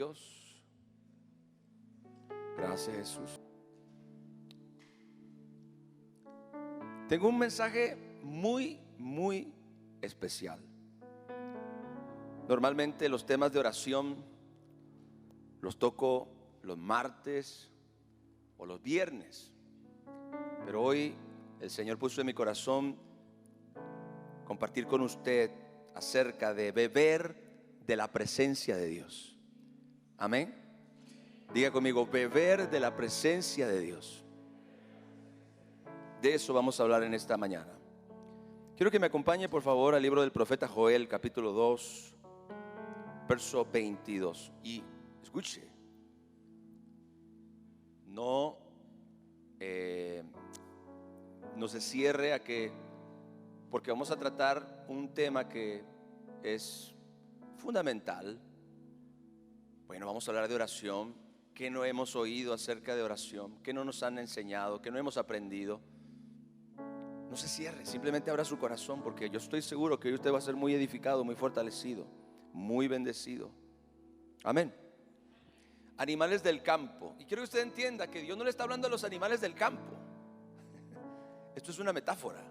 Dios. Gracias, Jesús. Tengo un mensaje muy especial. Normalmente los temas de oración los toco los martes o los viernes, pero hoy el Señor puso en mi corazón compartir con usted acerca de beber de la presencia de Dios. Amén. Diga conmigo, beber de la presencia de Dios. De eso vamos a hablar en esta mañana. Quiero que me acompañe por favor al libro del profeta Joel, capítulo 2, verso 22. Y escuche, no se cierre a que, porque vamos a tratar un tema que es fundamental. Bueno, vamos a hablar de oración. ¿Qué no hemos oído acerca de oración? ¿Qué no nos han enseñado? ¿Qué no hemos aprendido? No se cierre, simplemente abra su corazón, porque yo estoy seguro que hoy usted va a ser muy edificado, muy fortalecido, muy bendecido. Amén. Animales del campo. Y quiero que usted entienda que Dios no le está hablando a los animales del campo. Esto es una metáfora.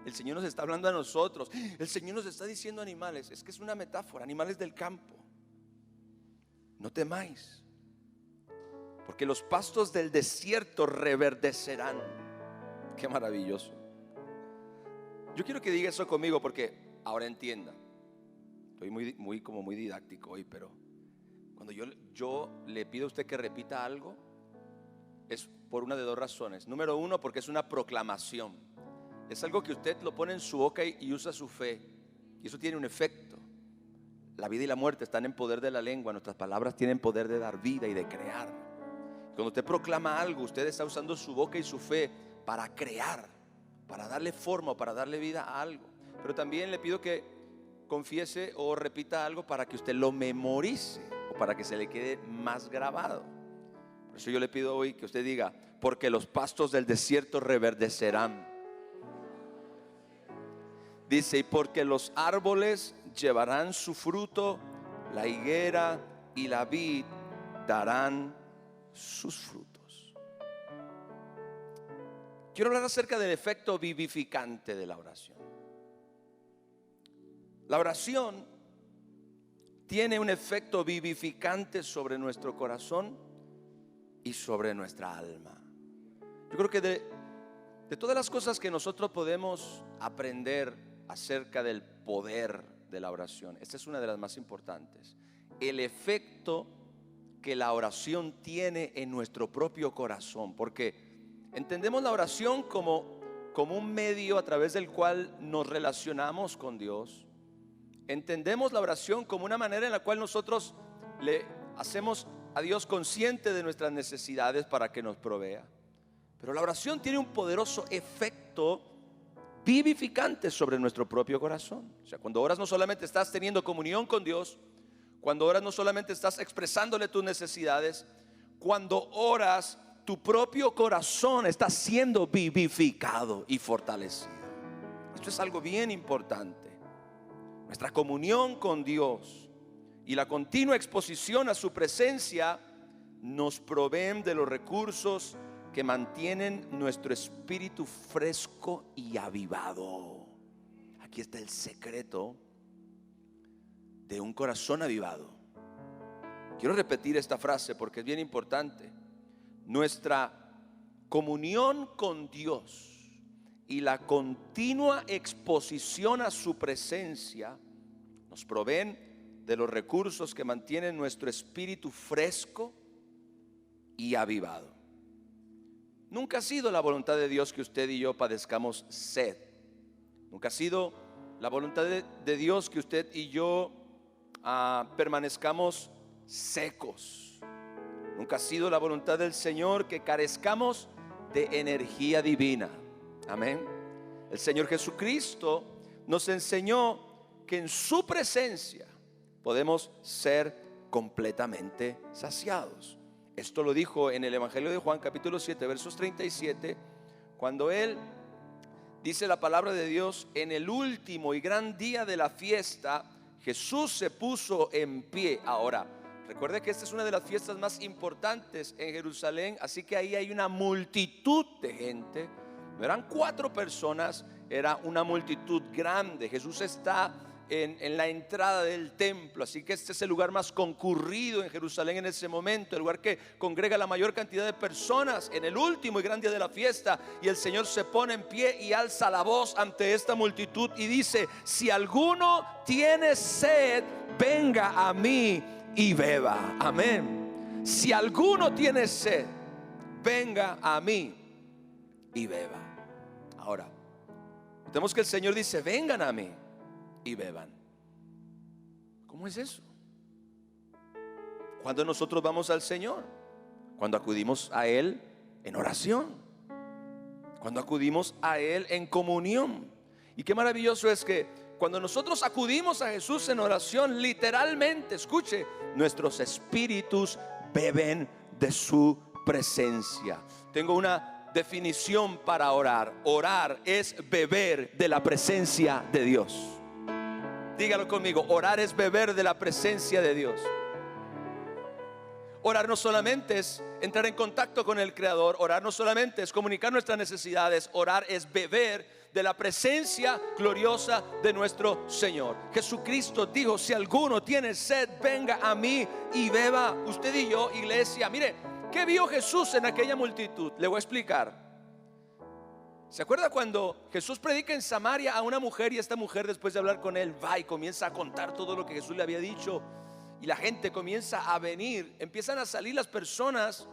El Señor nos está hablando a nosotros. El Señor nos está diciendo animales. Es que es una metáfora, animales del campo. No temáis, porque los pastos del desierto reverdecerán. Qué maravilloso. Yo quiero que diga eso conmigo, porque ahora entienda. Estoy muy didáctico hoy, pero cuando yo le pido a usted que repita algo, es por una de dos razones. Número uno, porque es una proclamación. Es algo que usted lo pone en su boca y usa su fe, y eso tiene un efecto. La vida y la muerte están en poder de la lengua. Nuestras palabras tienen poder de dar vida y de crear. Cuando usted proclama algo, usted está usando su boca y su fe para crear, para darle forma, para darle vida a algo. Pero también le pido que confiese o repita algo para que usted lo memorice o para que se le quede más grabado. Por eso yo le pido hoy que usted diga: porque los pastos del desierto reverdecerán. Dice: y porque los árboles llevarán su fruto, la higuera y la vid darán sus frutos. Quiero hablar acerca del efecto vivificante de la oración. La oración tiene un efecto vivificante sobre nuestro corazón y sobre nuestra alma. Yo creo que de todas las cosas que nosotros podemos aprender acerca del poder de la oración, esta es una de las más importantes. El efecto que la oración tiene en nuestro propio corazón, porque entendemos la oración como un medio a través del cual nos relacionamos con Dios. Entendemos la oración como una manera en la cual nosotros le hacemos a Dios consciente de nuestras necesidades para que nos provea. Pero la oración tiene un poderoso efecto vivificante sobre nuestro propio corazón. O sea, cuando oras no solamente estás teniendo comunión con Dios, cuando oras no solamente estás expresándole tus necesidades, cuando oras tu propio corazón está siendo vivificado y fortalecido. Esto es algo bien importante. Nuestra comunión con Dios y la continua exposición a su presencia nos proveen de los recursos que mantienen nuestro espíritu fresco y avivado. Aquí está el secreto de un corazón avivado. Quiero repetir esta frase porque es bien importante. Nuestra comunión con Dios y la continua exposición a su presencia nos proveen de los recursos que mantienen nuestro espíritu fresco y avivado. Nunca ha sido la voluntad de Dios que usted y yo padezcamos sed. Nunca ha sido la voluntad de Dios que usted y yo permanezcamos secos. Nunca ha sido la voluntad del Señor que carezcamos de energía divina. Amén. El Señor Jesucristo nos enseñó que en su presencia podemos ser completamente saciados. Esto lo dijo en el Evangelio de Juan capítulo 7 versos 37, cuando él dice la palabra de Dios: en el último y gran día de la fiesta Jesús se puso en pie. Ahora, Recuerde que esta es una de las fiestas más importantes en Jerusalén, así que ahí hay una multitud de gente. No eran 4 personas, era una multitud grande. Jesús está en la entrada del templo, así que este es el lugar más concurrido en Jerusalén en ese momento, el lugar que congrega la mayor cantidad de personas en el último y gran día de la fiesta. Y el Señor se pone en pie y alza la voz ante esta multitud y dice: si alguno tiene sed, venga a mí y beba. Amén. Si alguno tiene sed, venga a mí y beba. Ahora, notemos que el Señor dice: vengan a mí y beban. ¿Cómo es eso? Cuando nosotros vamos al Señor, cuando acudimos a Él en oración, cuando acudimos a Él en comunión. Y qué maravilloso es que cuando nosotros acudimos a Jesús en oración, literalmente, escuche, nuestros espíritus beben de su presencia. Tengo una definición para orar. Orar es beber de la presencia de Dios. Dígalo conmigo: orar es beber de la presencia de Dios. Orar no solamente es entrar en contacto con el Creador, orar no solamente es comunicar nuestras necesidades, orar es beber de la presencia gloriosa de nuestro Señor. Jesucristo dijo: si alguno tiene sed, venga a mí y beba. Usted y yo, iglesia, mire, ¿qué vio Jesús en aquella multitud? Le voy a explicar. ¿Se acuerda cuando Jesús predica en Samaria a una mujer, y esta mujer, después de hablar con él, va y comienza a contar todo lo que Jesús le había dicho? Y la gente comienza a venir, empiezan a salir las personas,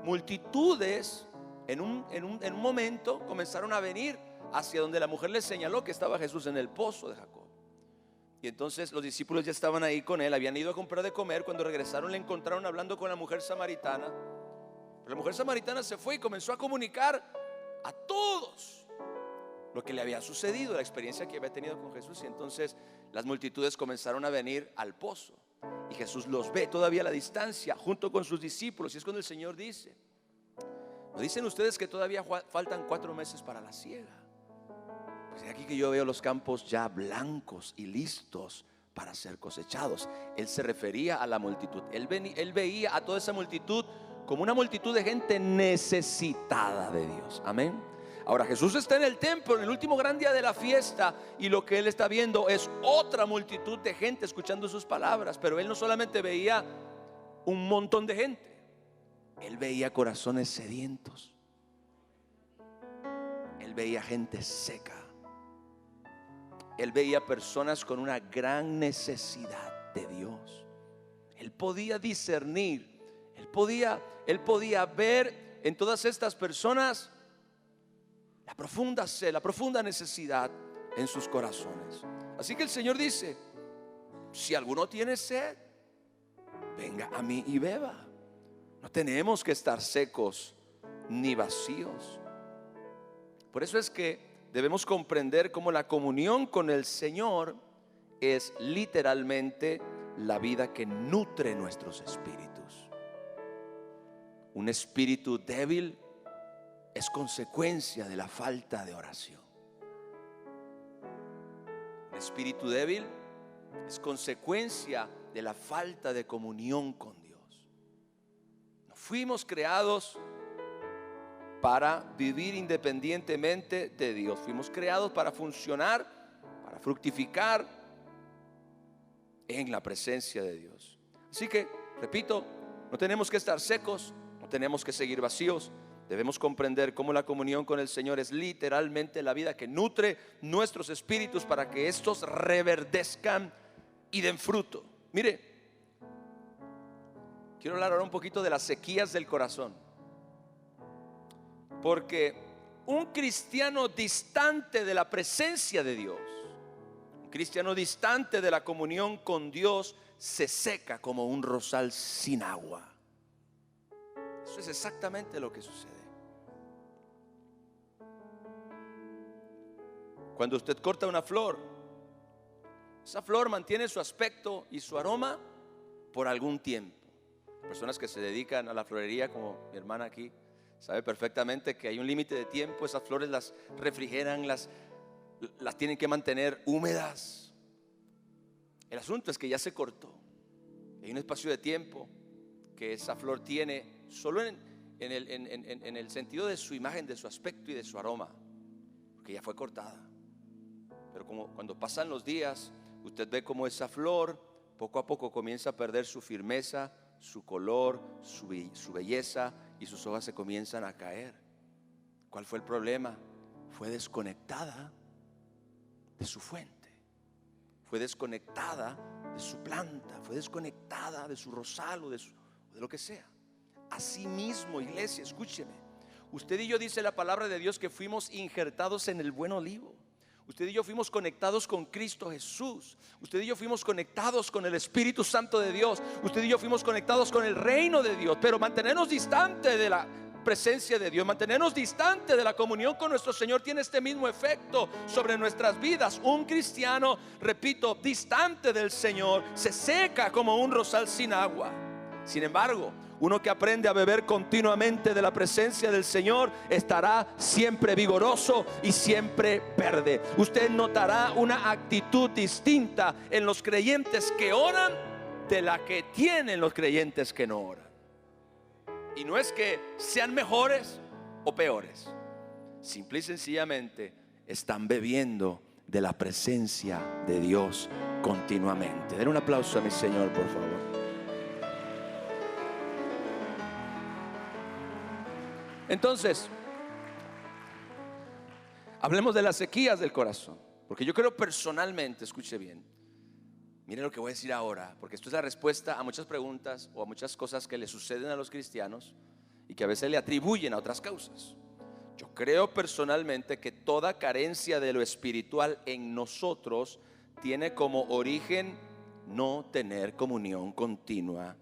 multitudes. En un momento comenzaron a venir hacia donde la mujer les señaló que estaba Jesús, en el pozo de Jacob. Y entonces los discípulos ya estaban ahí con él, habían ido a comprar de comer. Cuando regresaron, le encontraron hablando con la mujer samaritana. Pero la mujer samaritana se fue y comenzó a comunicar a todos lo que le había sucedido, la experiencia que había tenido con Jesús. Y entonces las multitudes comenzaron a venir al pozo, y Jesús los ve todavía a la distancia junto con sus discípulos. Y es cuando el Señor dice: ¿no dicen ustedes que todavía faltan 4 meses para la siega? Pues aquí que yo veo los campos ya blancos y listos para ser cosechados. Él se refería a la multitud. Él veía a toda esa multitud como una multitud de gente necesitada de Dios. Amén. Ahora Jesús está en el templo en el último gran día de la fiesta, y lo que él está viendo es otra multitud de gente escuchando sus palabras. Pero él no solamente veía un montón de gente, él veía corazones sedientos. Él veía gente seca. Él veía personas con una gran necesidad de Dios. Él podía discernir, él podía ver en todas estas personas la profunda sed, la profunda necesidad en sus corazones. Así que el Señor dice: si alguno tiene sed, venga a mí y beba. No tenemos que estar secos ni vacíos. Por eso es que debemos comprender cómo la comunión con el Señor es literalmente la vida que nutre nuestros espíritus. Un espíritu débil es consecuencia de la falta de oración. Un espíritu débil es consecuencia de la falta de comunión con Dios. No fuimos creados para vivir independientemente de Dios. Fuimos creados para funcionar, para fructificar en la presencia de Dios. Así que, repito, no tenemos que estar secos, no tenemos que seguir vacíos. Debemos comprender cómo la comunión con el Señor es literalmente la vida que nutre nuestros espíritus para que estos reverdezcan y den fruto. Mire, quiero hablar ahora un poquito de las sequías del corazón. Porque un cristiano distante de la presencia de Dios, un cristiano distante de la comunión con Dios, se seca como un rosal sin agua. Eso es exactamente lo que sucede. Cuando usted corta una flor, esa flor mantiene su aspecto y su aroma por algún tiempo. Personas que se dedican a la florería, como mi hermana aquí, sabe perfectamente que hay un límite de tiempo. Esas flores las refrigeran, las tienen que mantener húmedas. El asunto es que ya se cortó. Hay un espacio de tiempo que esa flor tiene solo en el sentido de su imagen, de su aspecto y de su aroma, porque ya fue cortada. Pero como cuando pasan los días, usted ve como esa flor poco a poco comienza a perder su firmeza, su color, su belleza, y sus hojas se comienzan a caer. ¿Cuál fue el problema? Fue desconectada de su fuente, fue desconectada de su planta, fue desconectada de su rosal o de lo que sea. Así mismo, iglesia, escúcheme, usted y yo, dice la palabra de Dios, que fuimos injertados en el buen olivo. Usted y yo fuimos conectados con Cristo Jesús. Usted y yo fuimos conectados con el Espíritu Santo de Dios. Usted y yo fuimos conectados con el reino de Dios. Pero mantenernos distante de la presencia de Dios, mantenernos distante de la comunión con nuestro Señor, tiene este mismo efecto sobre nuestras vidas. Un cristiano, repito, distante del Señor, se seca como un rosal sin agua. Sin embargo, uno que aprende a beber continuamente de la presencia del Señor estará siempre vigoroso y siempre verde. Usted notará una actitud distinta en los creyentes que oran de la que tienen los creyentes que no oran. Y no es que sean mejores o peores, simple y sencillamente están bebiendo de la presencia de Dios continuamente. Den un aplauso a mi Señor, por favor. Entonces, hablemos de las sequías del corazón, porque yo creo personalmente, escuche bien, mire lo que voy a decir ahora, porque esto es la respuesta a muchas preguntas o a muchas cosas que le suceden a los cristianos y que a veces le atribuyen a otras causas. Yo creo personalmente que toda carencia de lo espiritual en nosotros tiene como origen no tener comunión continua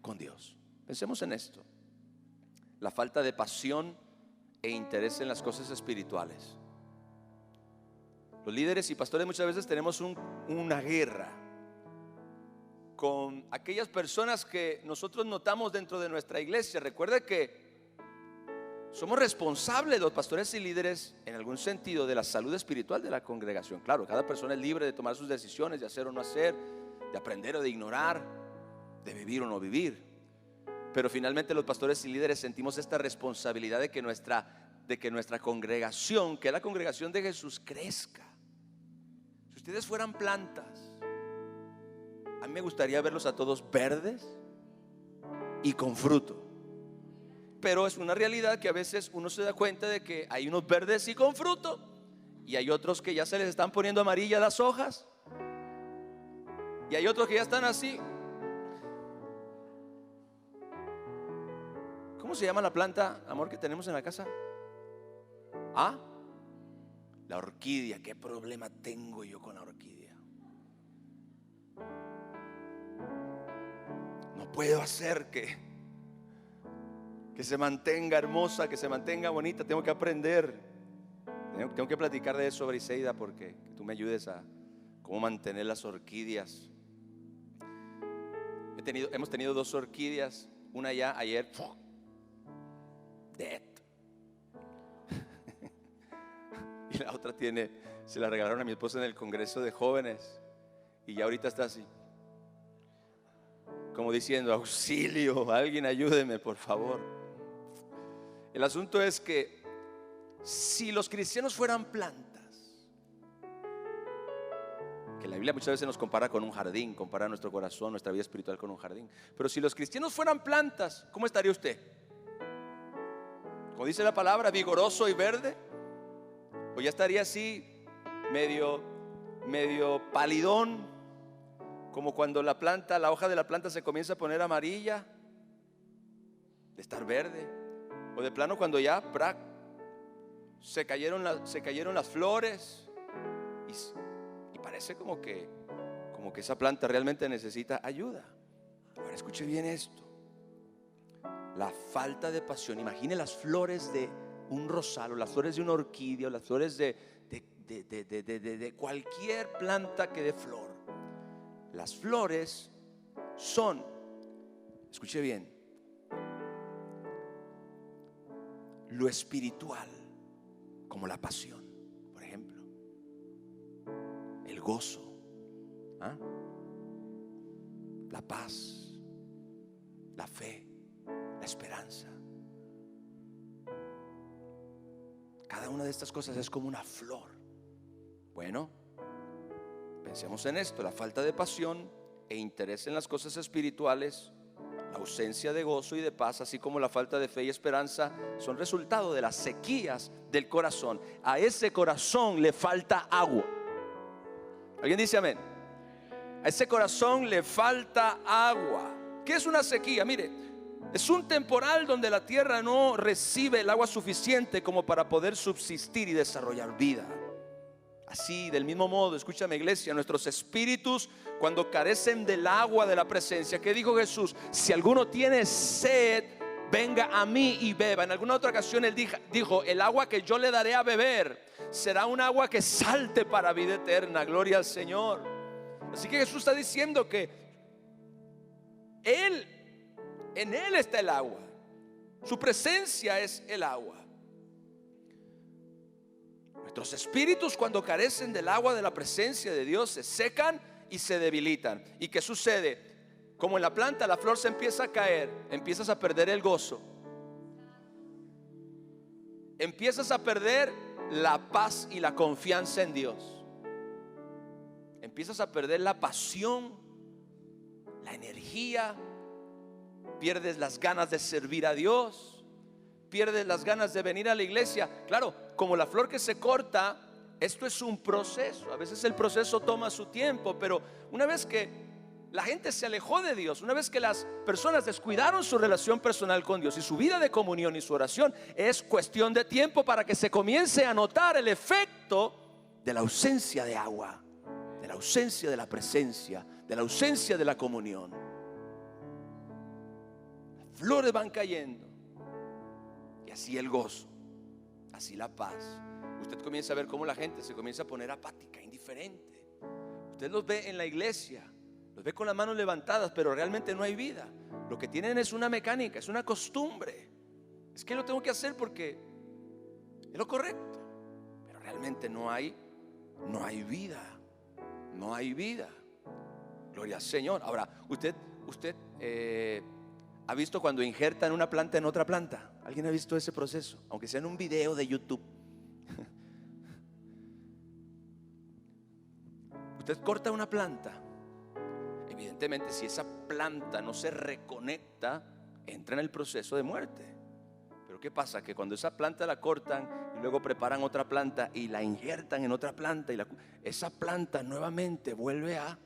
con Dios. Pensemos en esto: la falta de pasión e interés en las cosas espirituales. Los líderes y pastores muchas veces tenemos una guerra con aquellas personas que nosotros notamos dentro de nuestra iglesia. Recuerde que somos responsables, los pastores y líderes, en algún sentido, de la salud espiritual de la congregación. Claro, cada persona es libre de tomar sus decisiones, de hacer o no hacer, de aprender o de ignorar, de vivir o no vivir. Pero finalmente los pastores y líderes sentimos esta responsabilidad de que nuestra congregación, que es la congregación de Jesús, crezca. Si ustedes fueran plantas, a mí me gustaría verlos a todos verdes y con fruto. Pero es una realidad que a veces uno se da cuenta de que hay unos verdes y con fruto, y hay otros que ya se les están poniendo amarillas las hojas, y hay otros que ya están así. ¿Cómo se llama la planta, amor, que tenemos en la casa? ¿Ah? La orquídea. ¿Qué problema tengo yo con la orquídea? No puedo hacer que se mantenga hermosa, que se mantenga bonita. Tengo que aprender. Tengo que platicar de eso, Briseida, porque que tú me ayudes a cómo mantener las orquídeas. Hemos tenido 2 orquídeas. Una ya ayer dead. Y la otra se la regalaron a mi esposa en el congreso de jóvenes, y ya ahorita está así, como diciendo: auxilio, alguien ayúdeme, por favor. El asunto es que si los cristianos fueran plantas, que la Biblia muchas veces nos compara con un jardín, compara nuestro corazón, nuestra vida espiritual con un jardín, pero si los cristianos fueran plantas, ¿cómo estaría usted? Como dice la palabra, vigoroso y verde. O ya estaría así, medio palidón, como cuando la hoja de la planta se comienza a poner amarilla, de estar verde. O de plano cuando ya se cayeron las flores, y parece como que esa planta realmente necesita ayuda. Ahora escuche bien esto: la falta de pasión. Imagine las flores de un rosal, o las flores de una orquídea, o las flores de cualquier planta que dé flor. Las flores son, escuche bien, lo espiritual, como la pasión, por ejemplo, el gozo, la paz, la fe, la esperanza. Cada una de estas cosas es como una flor. Bueno, pensemos en esto: la falta de pasión e interés en las cosas espirituales, la ausencia de gozo y de paz, así como la falta de fe y esperanza, son resultado de las sequías del corazón. A ese corazón le falta agua. ¿Alguien dice amén? A ese corazón le falta agua. ¿Qué es una sequía? Mire, es un temporal donde la tierra no recibe el agua suficiente como para poder subsistir y desarrollar vida. Así, del mismo modo, escúchame, iglesia, nuestros espíritus, cuando carecen del agua de la presencia, ¿qué dijo Jesús? Si alguno tiene sed, venga a mí y beba. En alguna otra ocasión él dijo: el agua que yo le daré a beber será un agua que salte para vida eterna. Gloria al Señor. Así que Jesús está diciendo que en Él está el agua. Su presencia es el agua. Nuestros espíritus, cuando carecen del agua de la presencia de Dios, se secan y se debilitan. ¿Y qué sucede? Como en la planta, la flor se empieza a caer, empiezas a perder el gozo, empiezas a perder la paz y la confianza en Dios, empiezas a perder la pasión, la energía, pierdes las ganas de servir a Dios, pierdes las ganas de venir a la iglesia. Claro, como la flor que se corta, esto es un proceso. A veces el proceso toma su tiempo, pero una vez que la gente se alejó de Dios, una vez que las personas descuidaron su relación personal con Dios y su vida de comunión y su oración, es cuestión de tiempo para que se comience a notar el efecto de la ausencia de agua, de la ausencia de la presencia, de la ausencia de la comunión. Las flores van cayendo, y así el gozo, así la paz. Usted comienza a ver cómo la gente se comienza a poner apática, indiferente. Usted los ve en la iglesia, los ve con las manos levantadas, pero realmente no hay vida. Lo que tienen es una mecánica, es una costumbre. Es que lo tengo que hacer porque es lo correcto, pero realmente no hay vida. No hay vida. Gloria al Señor. Ahora, usted ¿ha visto cuando injertan una planta en otra planta? ¿Alguien ha visto ese proceso? Aunque sea en un video de YouTube. Usted corta una planta. Evidentemente, si esa planta no se reconecta, entra en el proceso de muerte. Pero ¿qué pasa? Que cuando esa planta la cortan y luego preparan otra planta y la injertan en otra planta, y esa planta nuevamente vuelve a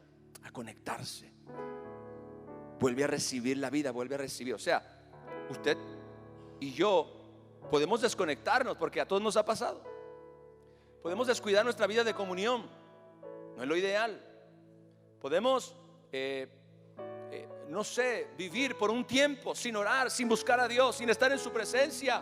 conectarse, vuelve a recibir la vida, vuelve a recibir. O sea, usted y yo podemos desconectarnos, porque a todos nos ha pasado. Podemos descuidar nuestra vida de comunión, no es lo ideal. Podemos no sé, vivir por un tiempo sin orar, sin buscar a Dios, sin estar en su presencia,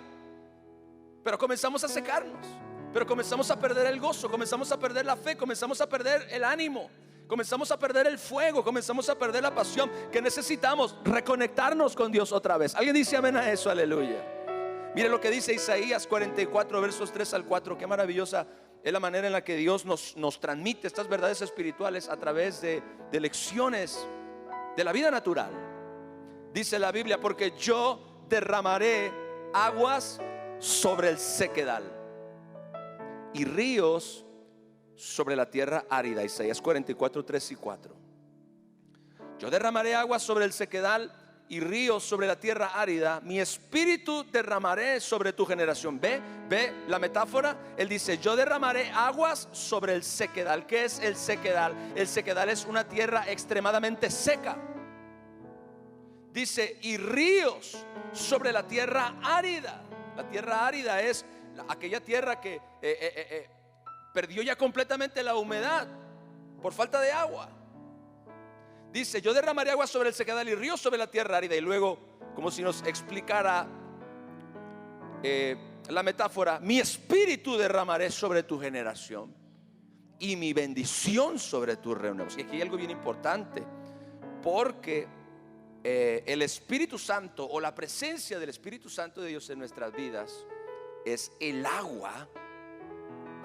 pero comenzamos a secarnos, pero comenzamos a perder el gozo, comenzamos a perder la fe, comenzamos a perder el ánimo, comenzamos a perder el fuego, comenzamos a perder la pasión, que necesitamos reconectarnos con Dios otra vez. ¿Alguien dice amén a eso? Aleluya. Mire lo que dice Isaías 44 versos 3 al 4. Qué maravillosa es la manera en la que Dios nos transmite estas verdades espirituales a través de lecciones de la vida natural. Dice la Biblia: porque yo derramaré aguas sobre el sequedal y ríos sobre la tierra árida. Isaías 44, 3 y 4. Yo derramaré aguas sobre el sequedal y ríos sobre la tierra árida. Mi espíritu derramaré sobre tu generación. Ve la metáfora. Él dice: yo derramaré aguas sobre el sequedal. ¿Qué es el sequedal? El sequedal es una tierra extremadamente seca. Dice: y ríos sobre la tierra árida. La tierra árida es aquella tierra que perdió ya completamente la humedad por falta de agua. Dice: yo derramaré agua sobre el sequedal y ríos sobre la tierra árida. Y luego, como si nos explicara la metáfora: mi espíritu derramaré sobre tu generación y mi bendición sobre tus reuniones. Y aquí hay algo bien importante, porque el Espíritu Santo, o la presencia del Espíritu Santo de Dios en nuestras vidas, es el agua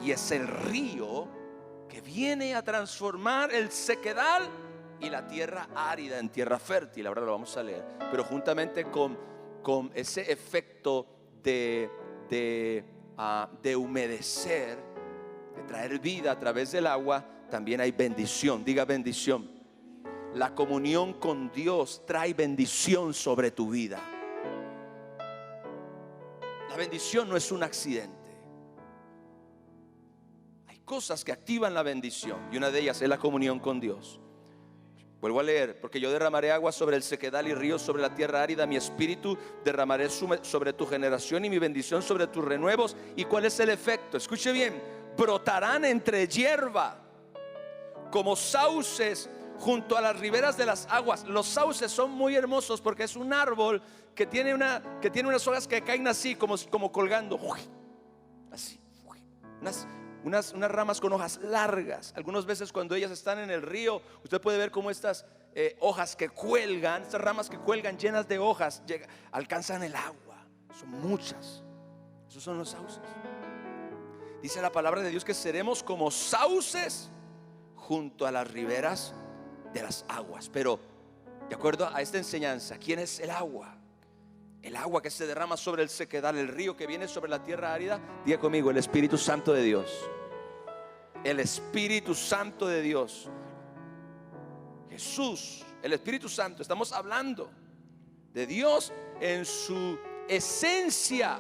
y es el río que viene a transformar el sequedal y la tierra árida en tierra fértil. Ahora lo vamos a leer. Pero juntamente con ese efecto de humedecer, de traer vida a través del agua, también hay bendición. Diga bendición. La comunión con Dios trae bendición sobre tu vida. La bendición no es un accidente. Hay cosas que activan la bendición y una de ellas es la comunión con Dios. Vuelvo a leer: porque yo derramaré agua sobre el sequedal y ríos sobre la tierra árida. Mi espíritu derramaré sobre tu generación y mi bendición sobre tus renuevos. ¿Y cuál es el efecto? Escuche bien: brotarán entre hierba como sauces junto a las riberas de las aguas. Los sauces son muy hermosos porque es un árbol que tiene unas hojas que caen así como colgando, así, unas ramas con hojas largas. Algunas veces cuando ellas están en el río, usted puede ver cómo estas hojas que cuelgan, estas ramas que cuelgan llenas de hojas, alcanzan el agua. Son muchas. Esos son los sauces. Dice la palabra de Dios que seremos como sauces junto a las riberas de las aguas. Pero de acuerdo a esta enseñanza, ¿quién es el agua? El agua que se derrama sobre el sequedal, el río que viene sobre la tierra árida. Diga conmigo: el Espíritu Santo de Dios. El Espíritu Santo de Dios. Jesús, el Espíritu Santo. Estamos hablando de Dios en su esencia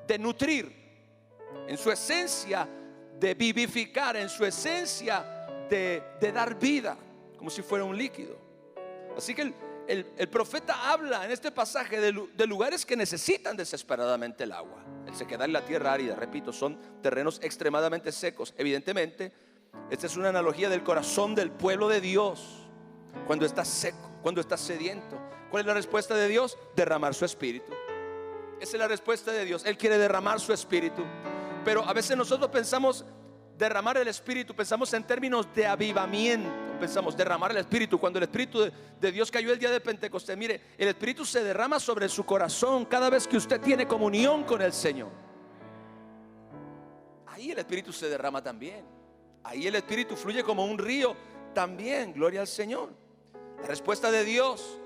de nutrir, en su esencia de vivificar, en su esencia de dar vida, como si fuera un líquido. Así que el profeta habla en este pasaje de lugares que necesitan desesperadamente el agua. El sequedal y la tierra árida, repito, son terrenos extremadamente secos. Evidentemente, esta es una analogía del corazón del pueblo de Dios. Cuando está seco, cuando está sediento, ¿cuál es la respuesta de Dios? Derramar su espíritu. Esa es la respuesta de Dios. Él quiere derramar su espíritu. Pero a veces nosotros pensamos derramar el espíritu, pensamos en términos de avivamiento. Pensamos derramar el espíritu cuando el espíritu de Dios cayó el día de Pentecostés. Mire, el espíritu se derrama sobre su corazón cada vez que usted tiene comunión con el Señor. Ahí el espíritu se derrama también. Ahí el espíritu fluye como un río también. Gloria al Señor. La respuesta de Dios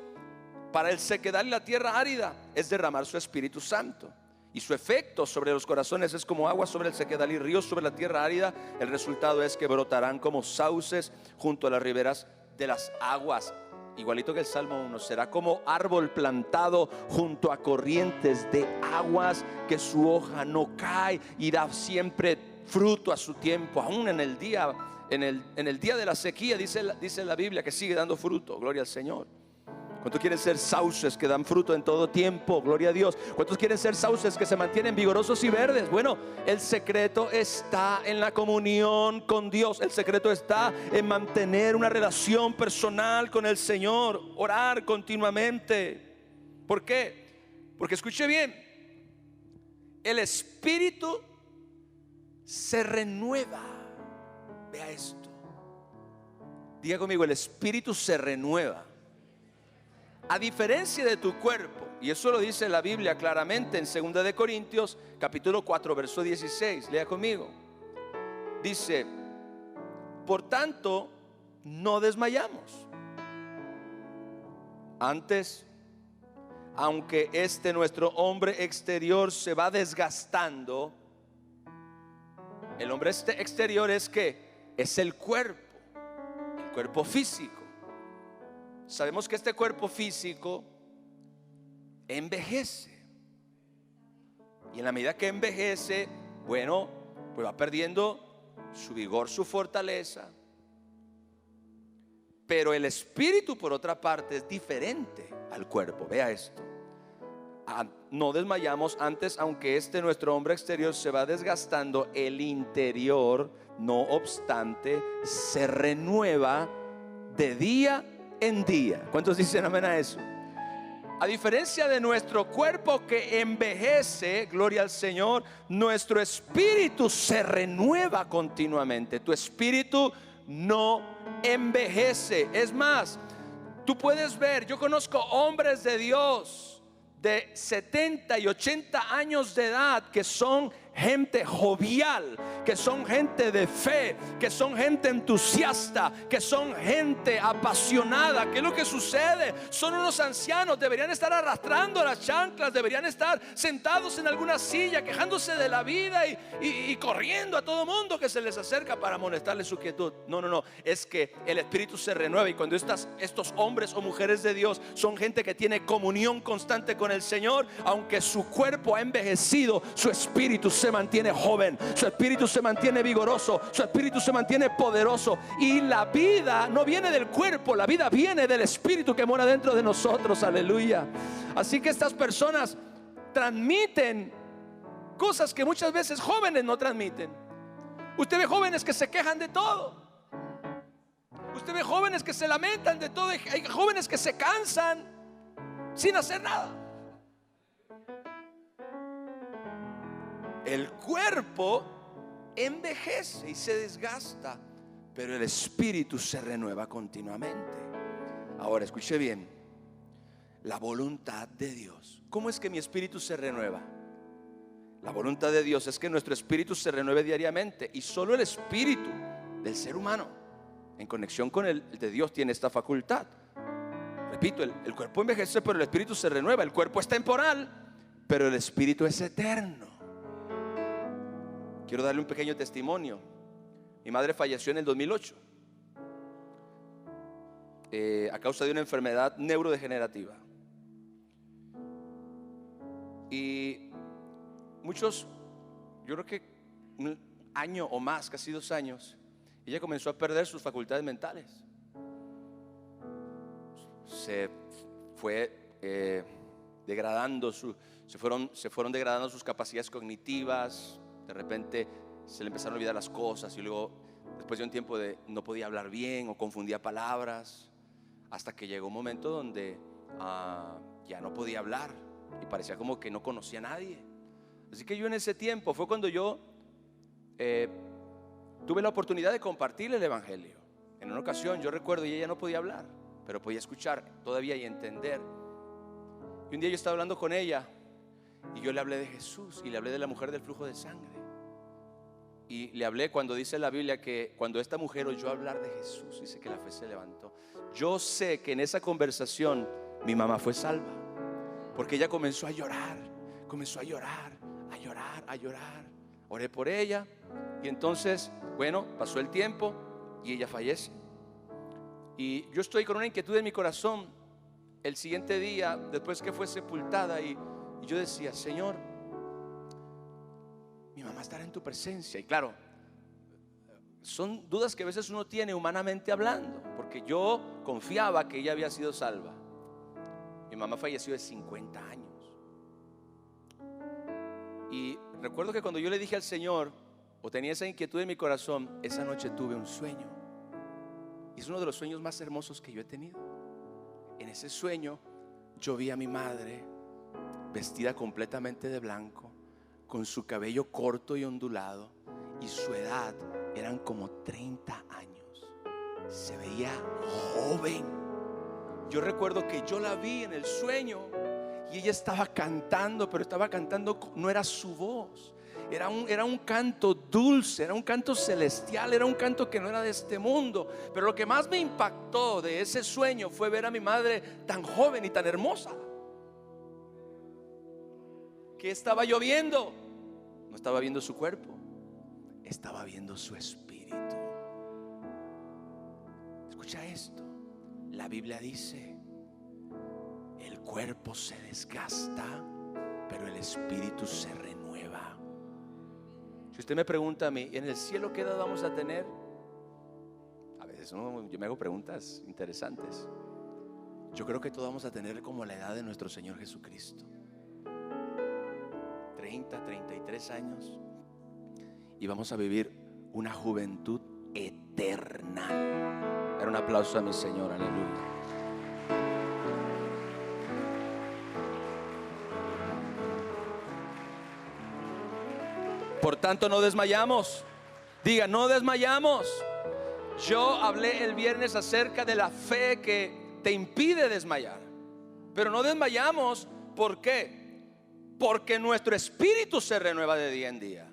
para el sequedal y la tierra árida es derramar su Espíritu Santo. Y su efecto sobre los corazones es como agua sobre el sequedal y ríos sobre la tierra árida. El resultado es que brotarán como sauces junto a las riberas de las aguas. Igualito que el Salmo 1, será como árbol plantado junto a corrientes de aguas, que su hoja no cae y da siempre fruto a su tiempo. Aún en el día de la sequía, dice la Biblia, que sigue dando fruto. Gloria al Señor. ¿Cuántos quieren ser sauces que dan fruto en todo tiempo? Gloria a Dios. ¿Cuántos quieren ser sauces que se mantienen vigorosos y verdes? Bueno, el secreto está en la comunión con Dios. El secreto está en mantener una relación personal con el Señor. Orar continuamente. ¿Por qué? Porque escuche bien, el espíritu se renueva. Vea esto. Diga conmigo: el espíritu se renueva. A diferencia de tu cuerpo, y eso lo dice la Biblia claramente en 2 de Corintios capítulo 4 verso 16. Lea conmigo. Dice: por tanto, no desmayamos. Antes, aunque nuestro hombre exterior se va desgastando, el hombre exterior es ¿qué? Es el cuerpo físico. Sabemos que este cuerpo físico envejece. Y en la medida que envejece, bueno, pues va perdiendo su vigor, su fortaleza. Pero el espíritu, por otra parte, es diferente al cuerpo. Vea esto. No desmayamos. Antes, aunque nuestro hombre exterior se va desgastando, el interior, no obstante, se renueva de día en día. ¿Cuántos dicen amén a eso? A diferencia de nuestro cuerpo que envejece, gloria al Señor, nuestro espíritu se renueva continuamente. Tu espíritu no envejece. Es más, tú puedes ver, yo conozco hombres de Dios de 70 y 80 años de edad que son gente jovial, que son gente de fe, que son gente entusiasta, que son gente apasionada. ¿Qué es lo que sucede? Son unos ancianos, deberían estar arrastrando las chanclas, deberían estar sentados en alguna silla, quejándose de la vida y corriendo a todo mundo que se les acerca para amonestarle su quietud. No, es que el espíritu se renueva, y cuando estos hombres o mujeres de Dios son gente que tiene comunión constante con el Señor, aunque su cuerpo ha envejecido, su espíritu se mantiene joven, su espíritu se mantiene vigoroso, su espíritu se mantiene poderoso. Y la vida no viene del cuerpo, la vida viene del espíritu que mora dentro de nosotros. Aleluya. Así que estas personas transmiten cosas que muchas veces jóvenes no transmiten. Usted ve jóvenes que se quejan de todo, usted ve jóvenes que se lamentan de todo, hay jóvenes que se cansan sin hacer nada. El cuerpo envejece y se desgasta, pero el espíritu se renueva continuamente. Ahora escuche bien, la voluntad de Dios. ¿Cómo es que mi espíritu se renueva? La voluntad de Dios es que nuestro espíritu se renueve diariamente, y solo el espíritu del ser humano, en conexión con el de Dios, tiene esta facultad. Repito, el cuerpo envejece, pero el espíritu se renueva. El cuerpo es temporal, pero el espíritu es eterno. Quiero darle un pequeño testimonio. Mi madre falleció en el 2008 a causa de una enfermedad neurodegenerativa. Y muchos, yo creo que un año o más, casi 2 años, ella comenzó a perder sus facultades mentales. Se fue degradando, se fueron degradando sus capacidades cognitivas. De repente se le empezaron a olvidar las cosas, y luego, después de un tiempo, no podía hablar bien o confundía palabras, hasta que llegó un momento donde ya no podía hablar y parecía como que no conocía a nadie. Así que yo en ese tiempo fue cuando yo tuve la oportunidad de compartirle el evangelio. En una ocasión, yo recuerdo, y ella no podía hablar, pero podía escuchar todavía y entender. Y un día yo estaba hablando con ella, y yo le hablé de Jesús, y le hablé de la mujer del flujo de sangre, y le hablé cuando dice la Biblia que cuando esta mujer oyó hablar de Jesús, dice que la fe se levantó. Yo sé que en esa conversación mi mamá fue salva, porque ella comenzó a llorar, comenzó a llorar, a llorar, a llorar. Oré por ella, y entonces, bueno, pasó el tiempo y ella fallece. Y yo estoy con una inquietud en mi corazón el siguiente día, después que fue sepultada, y yo decía: Señor, mi mamá estará en tu presencia. Y claro, son dudas que a veces uno tiene humanamente hablando, porque yo confiaba que ella había sido salva. Mi mamá falleció de 50 años. Y recuerdo que cuando yo le dije al Señor, o tenía esa inquietud en mi corazón, esa noche tuve un sueño. Y es uno de los sueños más hermosos que yo he tenido. En ese sueño yo vi a mi madre vestida completamente de blanco, con su cabello corto y ondulado, y su edad eran como 30 años. Se veía joven. Yo recuerdo que yo la vi en el sueño, y ella estaba cantando, pero estaba cantando, no era su voz, era un canto dulce, era un canto celestial, era un canto que no era de este mundo. Pero lo que más me impactó de ese sueño fue ver a mi madre tan joven y tan hermosa. ¿Qué estaba yo viendo? No estaba viendo su cuerpo, estaba viendo su espíritu. Escucha esto, la Biblia dice: el cuerpo se desgasta, pero el espíritu se renueva. Si usted me pregunta a mí, ¿en el cielo qué edad vamos a tener? A veces yo me hago preguntas interesantes. Yo creo que todos vamos a tener como la edad de nuestro Señor Jesucristo, 30, 33 años, y vamos a vivir una juventud eterna. Dar un aplauso a mi Señor, aleluya. Por tanto, no desmayamos. Diga, no desmayamos. Yo hablé el viernes acerca de la fe que te impide desmayar, pero no desmayamos. ¿Por qué? porque nuestro espíritu se renueva de día en día.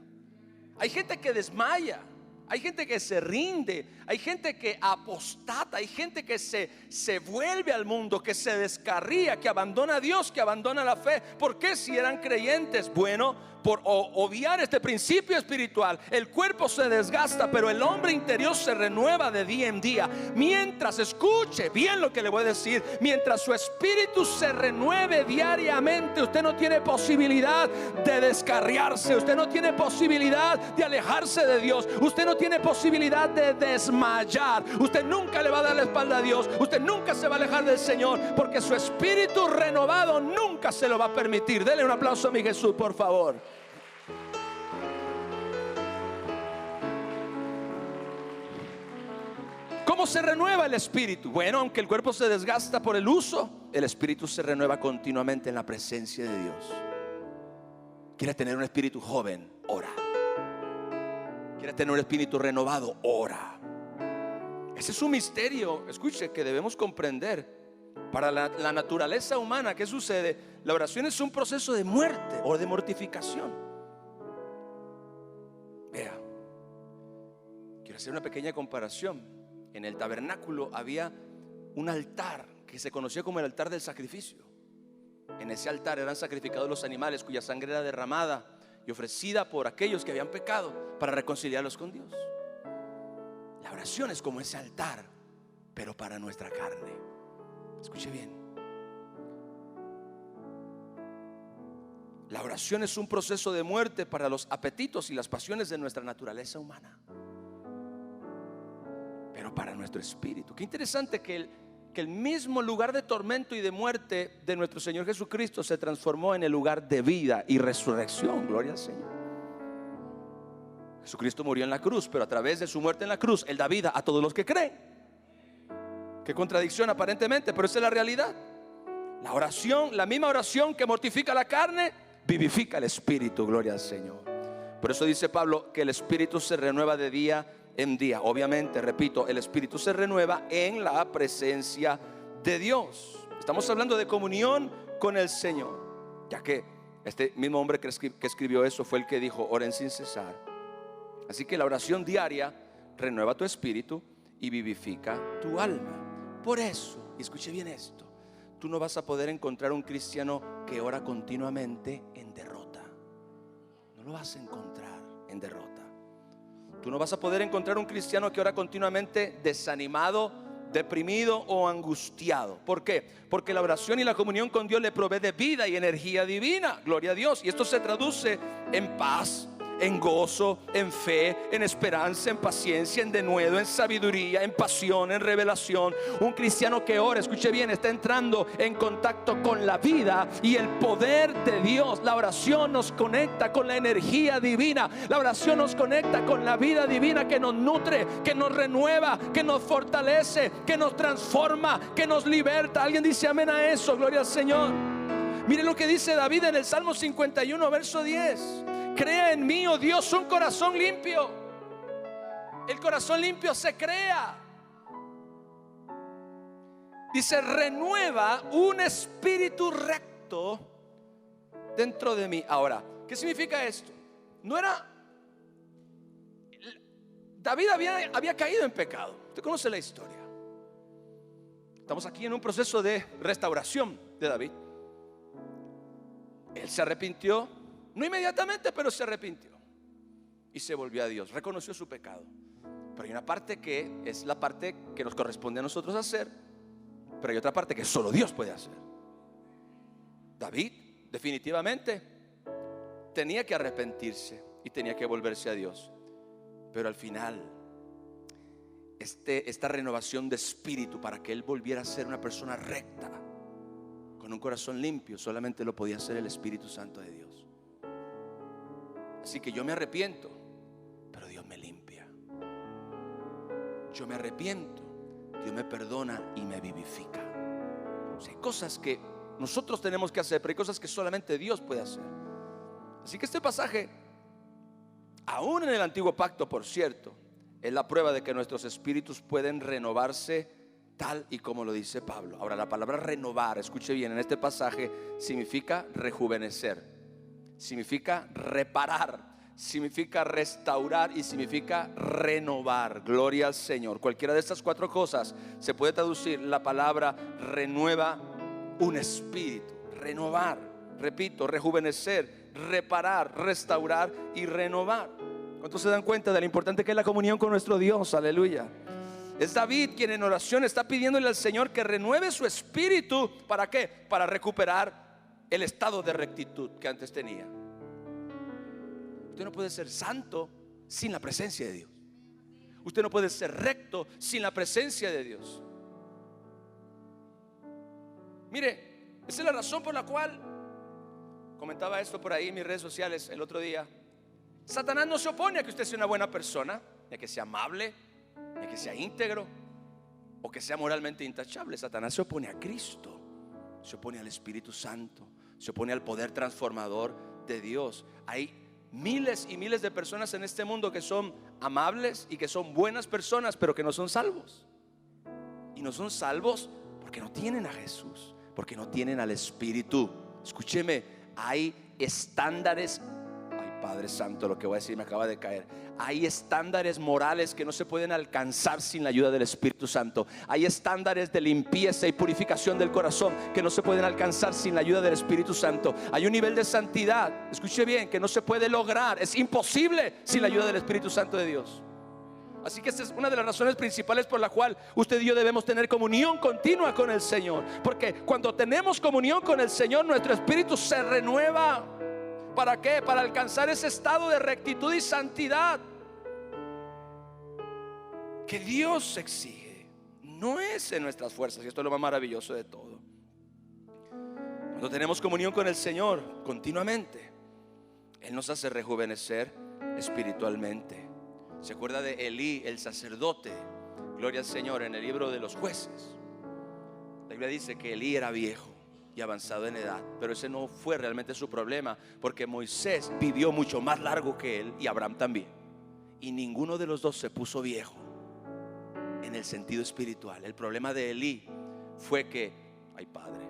Hay gente que desmaya, hay gente que se rinde, hay gente que apostata, hay gente que se vuelve al mundo, que se descarría, que abandona a Dios, que abandona la fe. ¿Por qué? Si eran creyentes. Bueno, por obviar este principio espiritual, el cuerpo se desgasta, pero el hombre interior se renueva de día en día. Mientras, escuche bien lo que le voy a decir, mientras su espíritu se renueve diariamente, usted no tiene posibilidad de descarriarse, usted no tiene posibilidad de alejarse de Dios, usted no tiene posibilidad de desmayar, usted nunca le va a dar la espalda a Dios, usted nunca se va a alejar del Señor, porque su espíritu renovado nunca se lo va a permitir. Dele un aplauso a mi Jesús, por favor. ¿Cómo se renueva el espíritu? Bueno, aunque el cuerpo se desgasta por el uso, el espíritu se renueva continuamente en la presencia de Dios. ¿Quiere tener un espíritu joven? Ora. ¿Quiere tener un espíritu renovado? Ora. Ese es un misterio, escuche, que debemos comprender. Para la naturaleza humana, ¿qué sucede? La oración es un proceso de muerte o de mortificación. Vea, quiero hacer una pequeña comparación. En el tabernáculo había un altar que se conocía como el altar del sacrificio. En ese altar eran sacrificados los animales cuya sangre era derramada y ofrecida por aquellos que habían pecado para reconciliarlos con Dios. La oración es como ese altar, pero para nuestra carne. Escuche bien. La oración es un proceso de muerte para los apetitos y las pasiones de nuestra naturaleza humana, pero para nuestro espíritu. Qué interesante que el mismo lugar de tormento y de muerte de nuestro Señor Jesucristo se transformó en el lugar de vida y resurrección. Gloria al Señor. Jesucristo murió en la cruz, pero a través de su muerte en la cruz Él da vida a todos los que creen. Qué contradicción aparentemente, pero esa es la realidad. La oración, la misma oración que mortifica la carne, vivifica el espíritu. Gloria al Señor. Por eso dice Pablo que el espíritu se renueva de día en día. Obviamente, repito, el espíritu se renueva en la presencia de Dios. Estamos hablando de comunión con el Señor, ya que este mismo hombre que escribió eso fue el que dijo: oren sin cesar. Así que la oración diaria renueva tu espíritu y vivifica tu alma. Por eso, y escuche bien esto, tú no vas a poder encontrar un cristiano que ora continuamente en derrota. No lo vas a encontrar en derrota. Tú no vas a poder encontrar un cristiano que ora continuamente desanimado, deprimido o angustiado. ¿Por qué? Porque la oración y la comunión con Dios le provee de vida y energía divina. Gloria a Dios. Y esto se traduce en paz, en gozo, en fe, en esperanza, en paciencia, en denuedo, en sabiduría, en pasión, en revelación. Un cristiano que ora, escuche bien, está entrando en contacto con la vida y el poder de Dios. La oración nos conecta con la energía divina. La oración nos conecta con la vida divina que nos nutre, que nos renueva, que nos fortalece, que nos transforma, que nos liberta. ¿Alguien dice amén a eso? Gloria al Señor. Mire lo que dice David en el Salmo 51, verso 10. Crea en mí, oh Dios, un corazón limpio. El corazón limpio se crea. Dice: renueva un espíritu recto dentro de mí. Ahora, ¿qué significa esto? No era... David había caído en pecado. Usted conoce la historia. Estamos aquí en un proceso de restauración de David. Él se arrepintió, no inmediatamente, pero se arrepintió y se volvió a Dios, reconoció su pecado. Pero hay una parte que es la parte que nos corresponde a nosotros hacer, pero hay otra parte que solo Dios puede hacer. David definitivamente tenía que arrepentirse y tenía que volverse a Dios, pero al final esta renovación de espíritu para que él volviera a ser una persona recta, con un corazón limpio, solamente lo podía hacer el Espíritu Santo de Dios. Así que yo me arrepiento, pero Dios me limpia. Yo me arrepiento, Dios me perdona y me vivifica. O sea, hay cosas que nosotros tenemos que hacer, pero hay cosas que solamente Dios puede hacer. Así que este pasaje, aún en el antiguo pacto, por cierto, es la prueba de que nuestros espíritus pueden renovarse tal y como lo dice Pablo. Ahora, la palabra renovar, escuche bien, en este pasaje significa rejuvenecer. significa reparar, significa restaurar y significa renovar. Gloria al Señor. Cualquiera de estas cuatro cosas se puede traducir la palabra renueva un espíritu. Renovar, repito, rejuvenecer, reparar, restaurar y renovar. ¿Cuántos se dan cuenta de lo importante que es la comunión con nuestro Dios? Aleluya. Es David quien en oración está pidiéndole al Señor que renueve su espíritu. ¿Para qué? Para recuperar el estado de rectitud que antes tenía. Usted no puede ser santo sin la presencia de Dios. Usted no puede ser recto sin la presencia de Dios. Mire, esa es la razón por la cual, comentaba esto por ahí en mis redes sociales el otro día, Satanás no se opone a que usted sea una buena persona, ni a que sea amable, ni a que sea íntegro, o que sea moralmente intachable. Satanás se opone a Cristo, se opone al Espíritu Santo, se opone al poder transformador de Dios. Hay miles y miles de personas en este mundo que son amables y que son buenas personas, pero que no son salvos. Y no son salvos porque no tienen a Jesús, porque no tienen al Espíritu. Escúcheme, hay estándares. Ay, Padre Santo, lo que voy a decir me acaba de caer. Hay estándares morales que no se pueden alcanzar sin la ayuda del Espíritu Santo. Hay estándares de limpieza y purificación del corazón que no se pueden alcanzar sin la ayuda del Espíritu Santo. Hay un nivel de santidad, escuche bien, que no se puede lograr, es imposible sin la ayuda del Espíritu Santo de Dios. Así que esta es una de las razones principales por la cual usted y yo debemos tener comunión continua con el Señor. Porque cuando tenemos comunión con el Señor, nuestro espíritu se renueva. ¿Para qué? Para alcanzar ese estado de rectitud y santidad que Dios exige. No es en nuestras fuerzas, y esto es lo más maravilloso de todo. Cuando tenemos comunión con el Señor continuamente, Él nos hace rejuvenecer espiritualmente. ¿Se acuerda de Elí, el sacerdote? Gloria al Señor, en el libro de los Jueces. La Biblia dice que Elí era viejo y avanzado en edad, pero ese no fue realmente su problema, porque Moisés vivió mucho más largo que él y Abraham también, y ninguno de los dos se puso viejo en el sentido espiritual. El problema de Elí fue que, ay Padre,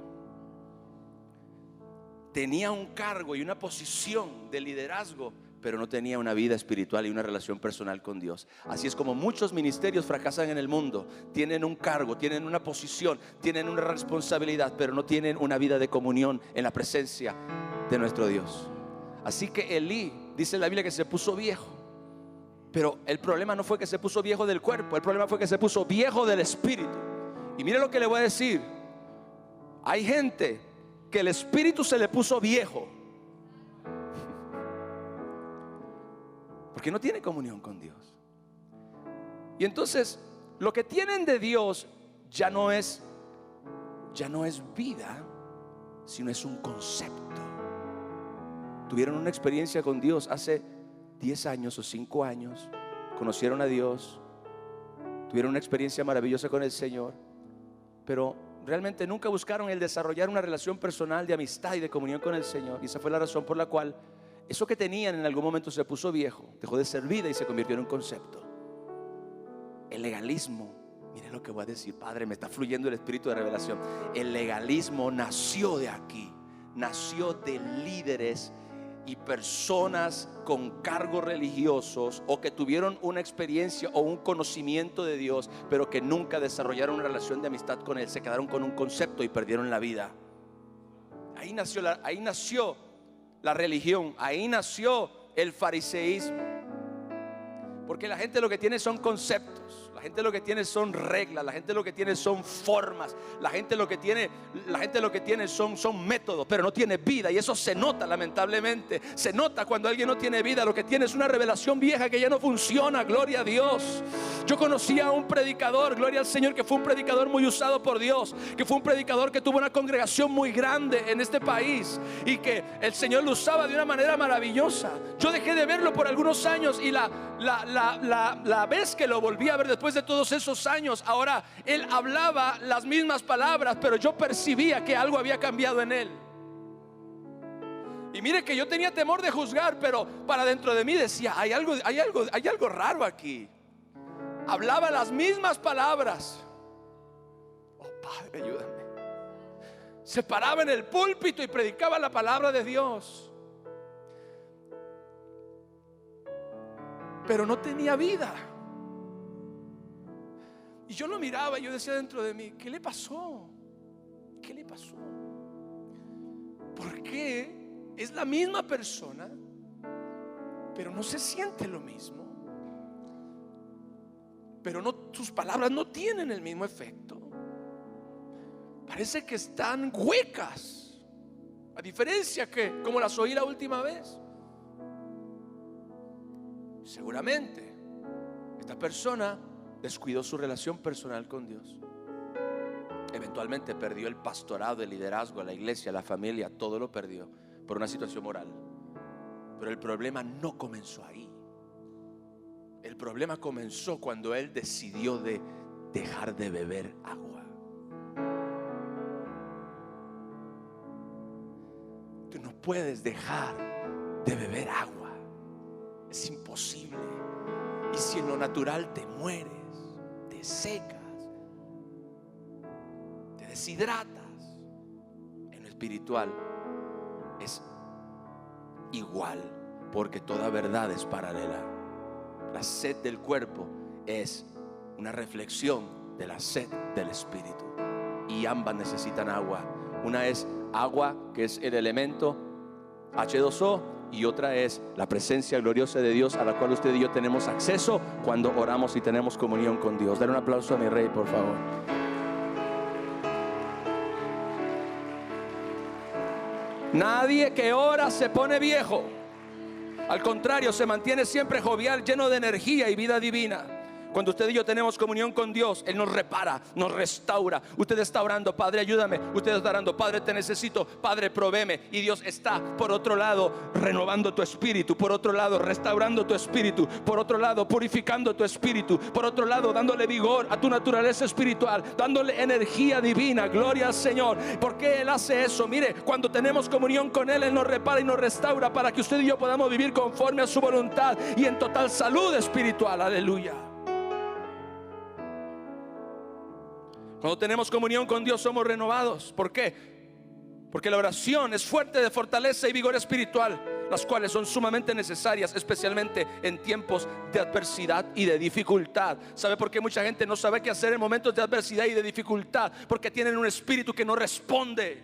tenía un cargo y una posición de liderazgo, pero no tenía una vida espiritual y una relación personal con Dios. Así es como muchos ministerios fracasan en el mundo. Tienen un cargo, tienen una posición, tienen una responsabilidad, pero no tienen una vida de comunión en la presencia de nuestro Dios. Así que Elí, dice la Biblia, que se puso viejo. Pero el problema no fue que se puso viejo del cuerpo, el problema fue que se puso viejo del espíritu. Y mire lo que le voy a decir. Hay gente que el espíritu se le puso viejo porque no tiene comunión con Dios. Y entonces lo que tienen de Dios ya no es vida, sino es un concepto. Tuvieron una experiencia con Dios hace 10 años o 5 años, conocieron a Dios, tuvieron una experiencia maravillosa con el Señor, pero realmente nunca buscaron el desarrollar una relación personal de amistad y de comunión con el Señor. Y esa fue la razón por la cual eso que tenían en algún momento se puso viejo, dejó de ser vida y se convirtió en un concepto. El legalismo, miren lo que voy a decir, Padre, me está fluyendo el espíritu de revelación. El legalismo nació de aquí, nació de líderes y personas con cargos religiosos, o que tuvieron una experiencia o un conocimiento de Dios, pero que nunca desarrollaron una relación de amistad con Él. Se quedaron con un concepto y perdieron la vida. Ahí nació la religión, ahí nació el fariseísmo. Porque la gente lo que tiene son conceptos, la gente lo que tiene son reglas, la gente lo que tiene son formas, la gente lo que tiene son métodos, pero no tiene vida. Y eso se nota, lamentablemente. Se nota cuando alguien no tiene vida. Lo que tiene es una revelación vieja que ya no funciona. Gloria a Dios. Yo conocí a un predicador, gloria al Señor, que fue un predicador muy usado por Dios, que fue un predicador que tuvo una congregación muy grande en este país y que el Señor lo usaba de una manera maravillosa. Yo dejé de verlo por algunos años, y la vez que lo volví a ver después de todos esos años, ahora él hablaba las mismas palabras, pero yo percibía que algo había cambiado en él. Y mire que yo tenía temor de juzgar, pero para dentro de mí decía, hay algo raro aquí. Hablaba las mismas palabras. Oh Padre, ayúdame. Se paraba en el púlpito y predicaba la palabra de Dios. pero no tenía vida. Y yo lo miraba y yo decía dentro de mí: ¿qué le pasó? ¿Qué le pasó? ¿Por qué es la misma persona, pero no se siente lo mismo? Pero no, sus palabras no tienen el mismo efecto. Parece que están huecas, a diferencia que como las oí la última vez. Seguramente esta persona descuidó su relación personal con Dios. Eventualmente perdió el pastorado, el liderazgo, la iglesia, la familia, todo lo perdió por una situación moral. Pero el problema no comenzó ahí. El problema comenzó cuando él decidió de dejar de beber agua. Tú no puedes dejar de beber agua. Es imposible. Y si en lo natural te mueres, te secas, te deshidratas, en lo espiritual es igual, porque toda verdad es paralela. La sed del cuerpo es una reflexión de la sed del espíritu, y ambas necesitan agua. Una es agua, que es el elemento H2O, y otra es la presencia gloriosa de Dios, a la cual usted y yo tenemos acceso cuando oramos y tenemos comunión con Dios. Dale un aplauso a mi rey, por favor. Nadie que ora se pone viejo. Al contrario, se mantiene siempre jovial, lleno de energía y vida divina. Cuando usted y yo tenemos comunión con Dios, Él nos repara, nos restaura. Usted está orando: Padre, ayúdame. Usted está orando: Padre, te necesito. Padre, provéeme. Y Dios está, por otro lado, renovando tu espíritu. Por otro lado, restaurando tu espíritu. Por otro lado, purificando tu espíritu. Por otro lado, dándole vigor a tu naturaleza espiritual, dándole energía divina. Gloria al Señor. ¿Por qué Él hace eso? Mire, cuando tenemos comunión con Él, Él nos repara y nos restaura para que usted y yo podamos vivir conforme a su voluntad y en total salud espiritual. Aleluya. Cuando tenemos comunión con Dios somos renovados. ¿Por qué? Porque la oración es fuente de fortaleza y vigor espiritual, las cuales son sumamente necesarias, especialmente en tiempos de adversidad y de dificultad. ¿Sabe por qué mucha gente no sabe qué hacer en momentos de adversidad y de dificultad? Porque tienen un espíritu que no responde.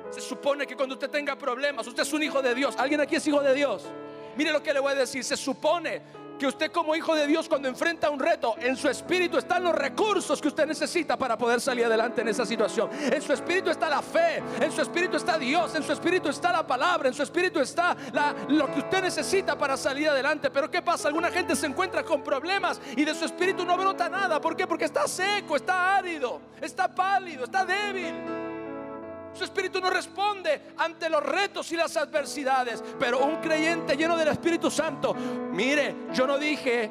Se supone que cuando usted tenga problemas, usted es un hijo de Dios. ¿Alguien aquí es hijo de Dios? Mire lo que le voy a decir. Se supone que usted, como hijo de Dios, cuando enfrenta un reto, en su espíritu están los recursos que usted necesita para poder salir adelante en esa situación. En su espíritu está la fe, en su espíritu está Dios, en su espíritu está la palabra, en su espíritu está lo que usted necesita para salir adelante. Pero ¿qué pasa? Alguna gente se encuentra con problemas y de su espíritu no brota nada. ¿Por qué? Porque está seco, está árido, está pálido, está débil. Su espíritu no responde ante los retos y las adversidades. Pero un creyente lleno del Espíritu Santo, mire, yo no dije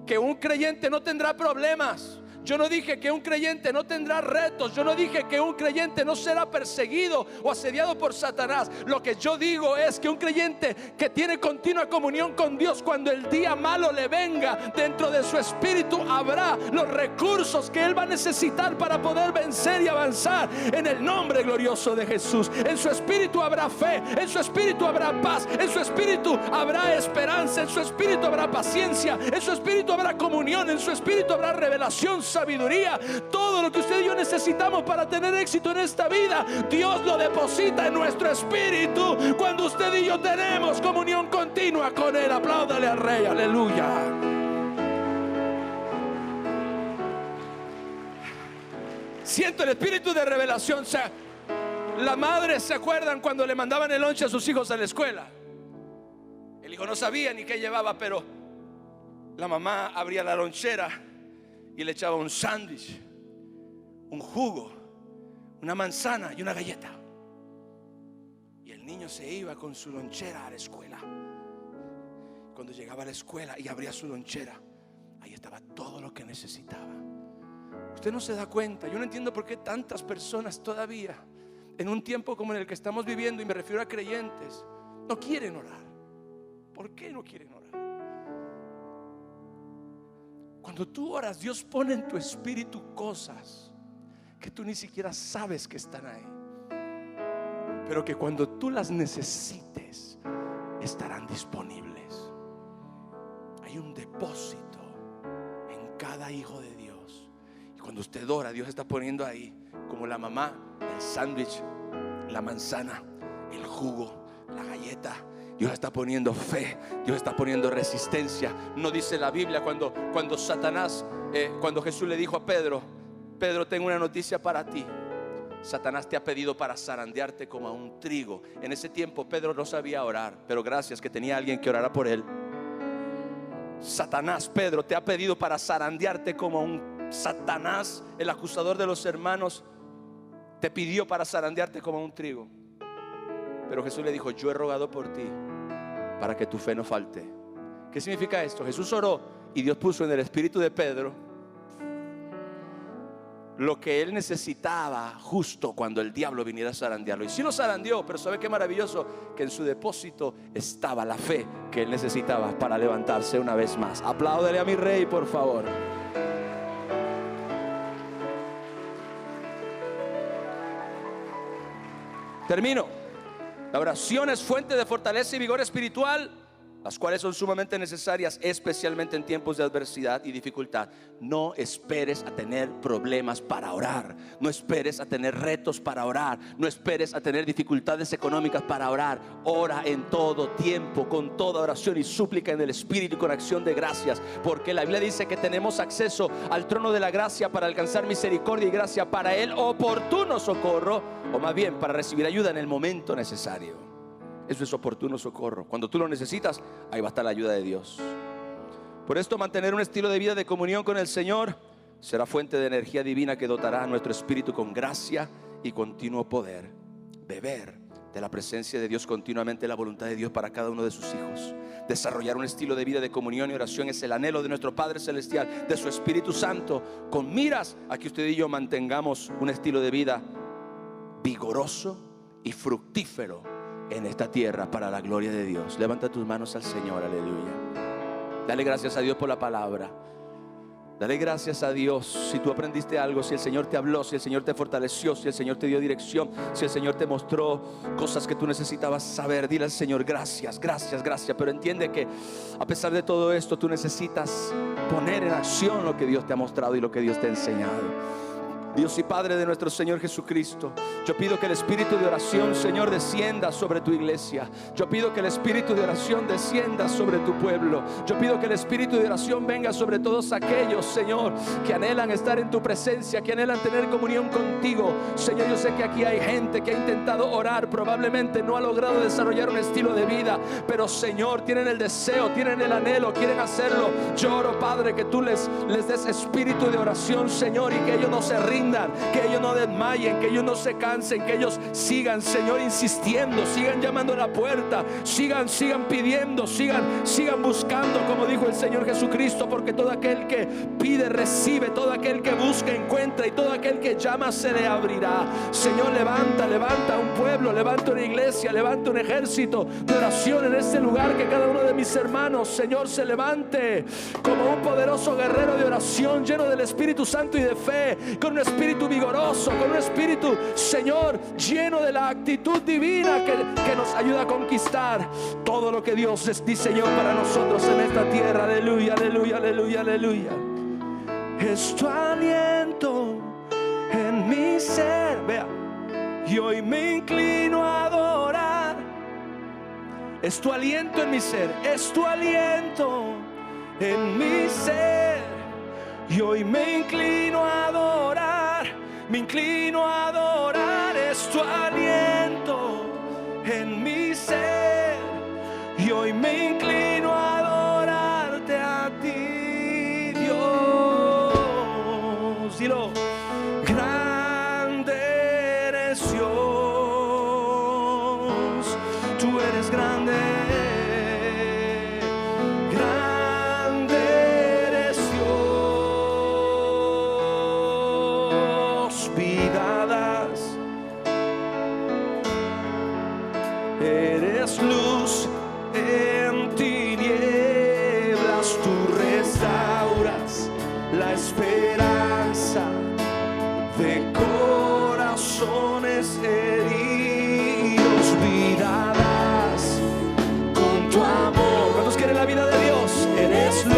que un creyente no tendrá problemas. Yo no dije que un creyente no tendrá retos. Yo no dije que un creyente no será perseguido o asediado por Satanás. Lo que yo digo es que un creyente que tiene continua comunión con Dios, cuando el día malo le venga, dentro de su espíritu habrá los recursos que él va a necesitar para poder vencer y avanzar en el nombre glorioso de Jesús. En su espíritu habrá fe, en su espíritu habrá paz, en su espíritu habrá esperanza, en su espíritu habrá paciencia, en su espíritu habrá comunión, en su espíritu habrá revelación, sabiduría. Todo lo que usted y yo necesitamos para tener éxito en esta vida, Dios lo deposita en nuestro espíritu cuando usted y yo tenemos comunión continua con Él. Apláudale al Rey, aleluya. Siento el espíritu de revelación. O sea, la madre, ¿se acuerdan cuando le mandaban el lonche a sus hijos a la escuela? El hijo no sabía ni qué llevaba, pero la mamá abría la lonchera y le echaba un sándwich, un jugo, una manzana y una galleta. Y el niño se iba con su lonchera a la escuela. Cuando llegaba a la escuela y abría su lonchera, ahí estaba todo lo que necesitaba. Usted no se da cuenta. Yo no entiendo por qué tantas personas todavía, en un tiempo como en el que estamos viviendo, y me refiero a creyentes, no quieren orar. ¿Por qué no quieren orar? Cuando tú oras, Dios pone en tu espíritu cosas que tú ni siquiera sabes que están ahí, pero que cuando tú las necesites estarán disponibles. hay un depósito en cada hijo de Dios. Y cuando usted ora, Dios está poniendo ahí, como la mamá, el sándwich, la manzana, el jugo, la galleta. Dios está poniendo fe, Dios está poniendo resistencia. No dice la Biblia cuando Satanás, cuando Jesús le dijo a Pedro: Pedro, tengo una noticia para ti. Satanás te ha pedido para zarandearte como a un trigo. En ese tiempo Pedro no sabía orar, pero gracias que tenía alguien que orara por él. Satanás, Pedro, te ha pedido para zarandearte como a un Satanás, el acusador de los hermanos, te pidió para zarandearte como a un trigo. Pero Jesús le dijo: yo he rogado por ti para que tu fe no falte. ¿Qué significa esto? Jesús oró y Dios puso en el espíritu de Pedro lo que él necesitaba justo cuando el diablo viniera a zarandearlo. Y sí lo zarandeó, pero ¿sabe qué maravilloso? Que en su depósito estaba la fe que él necesitaba para levantarse una vez más. Apláudele a mi rey, por favor. Termino. La oración es fuente de fortaleza y vigor espiritual, las cuales son sumamente necesarias, especialmente en tiempos de adversidad y dificultad. No esperes a tener problemas para orar. No esperes a tener retos para orar. No esperes a tener dificultades económicas para orar. Ora en todo tiempo, con toda oración y súplica en el Espíritu y con acción de gracias, porque la Biblia dice que tenemos acceso al trono de la gracia para alcanzar misericordia y gracia para el oportuno socorro, o más bien para recibir ayuda en el momento necesario. Eso es oportuno socorro. Cuando tú lo necesitas, ahí va a estar la ayuda de Dios. Por esto, mantener un estilo de vida de comunión con el Señor será fuente de energía divina que dotará a nuestro espíritu con gracia y continuo poder. Beber de la presencia de Dios continuamente, la voluntad de Dios para cada uno de sus hijos. Desarrollar un estilo de vida de comunión y oración es el anhelo de nuestro Padre Celestial, de su Espíritu Santo, con miras a que usted y yo mantengamos un estilo de vida vigoroso y fructífero en esta tierra para la gloria de Dios. Levanta tus manos al Señor, aleluya. Dale gracias a Dios por la palabra. Dale gracias a Dios si tú aprendiste algo, si el Señor te habló, si el Señor te fortaleció, si el Señor te dio dirección, si el Señor te mostró cosas que tú necesitabas saber. Dile al Señor: gracias, gracias, gracias. Pero entiende que a pesar de todo esto, tú necesitas poner en acción lo que Dios te ha mostrado y lo que Dios te ha enseñado. Dios y Padre de nuestro Señor Jesucristo, yo pido que el espíritu de oración, Señor, descienda sobre tu iglesia. Yo pido que el espíritu de oración descienda sobre tu pueblo. Yo pido que el espíritu de oración venga sobre todos aquellos, Señor, que anhelan estar en tu presencia, que anhelan tener comunión contigo. Señor, yo sé que aquí hay gente que ha intentado orar, probablemente no ha logrado desarrollar un estilo de vida, pero Señor, tienen el deseo, tienen el anhelo, quieren hacerlo. Yo oro, Padre, que tú les des espíritu de oración, Señor, y que ellos no se rindan, que ellos no desmayen, que ellos no se cansen, que ellos sigan, Señor, insistiendo, sigan llamando a la puerta, sigan pidiendo, sigan buscando, como dijo el Señor Jesucristo, porque todo aquel que pide recibe, todo aquel que busca encuentra, y todo aquel que llama se le abrirá. Señor, levanta un pueblo, levanta una iglesia, levanta un ejército de oración en este lugar, que cada uno de mis hermanos, Señor, se levante como un poderoso guerrero de oración, lleno del Espíritu Santo y de fe, con un espíritu vigoroso, con un espíritu, Señor, lleno de la actitud divina que nos ayuda a conquistar todo lo que Dios diseñó para nosotros en esta tierra. Aleluya, aleluya, aleluya, aleluya. Es tu aliento en mi ser, vea, y hoy me inclino a adorar. Es tu aliento en mi ser, es tu aliento en mi ser, y hoy me inclino a adorar, me inclino a adorar. Es tu aliento en mi ser, y hoy me inclino a adorarte a ti, Dios. Dilo: grande eres Dios, tú eres grande. Eres luz en tinieblas, tú restauras la esperanza de corazones heridos. Vida das con tu amor. ¿Cuántos quieren la vida de Dios? Eres luz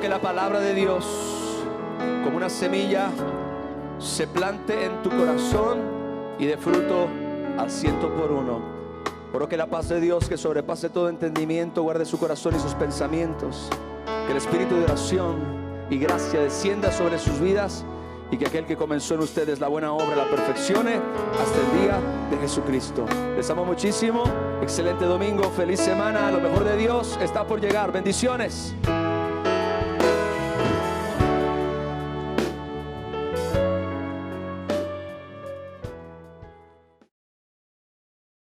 que la palabra de Dios, como una semilla, se plante en tu corazón y dé fruto al 100%. Oro que la paz de Dios, que sobrepase todo entendimiento, guarde su corazón y sus pensamientos. Que el espíritu de oración y gracia descienda sobre sus vidas, y que aquel que comenzó en ustedes la buena obra la perfeccione hasta el día de Jesucristo. Les amo muchísimo. Excelente domingo, feliz semana. Lo mejor de Dios está por llegar. Bendiciones.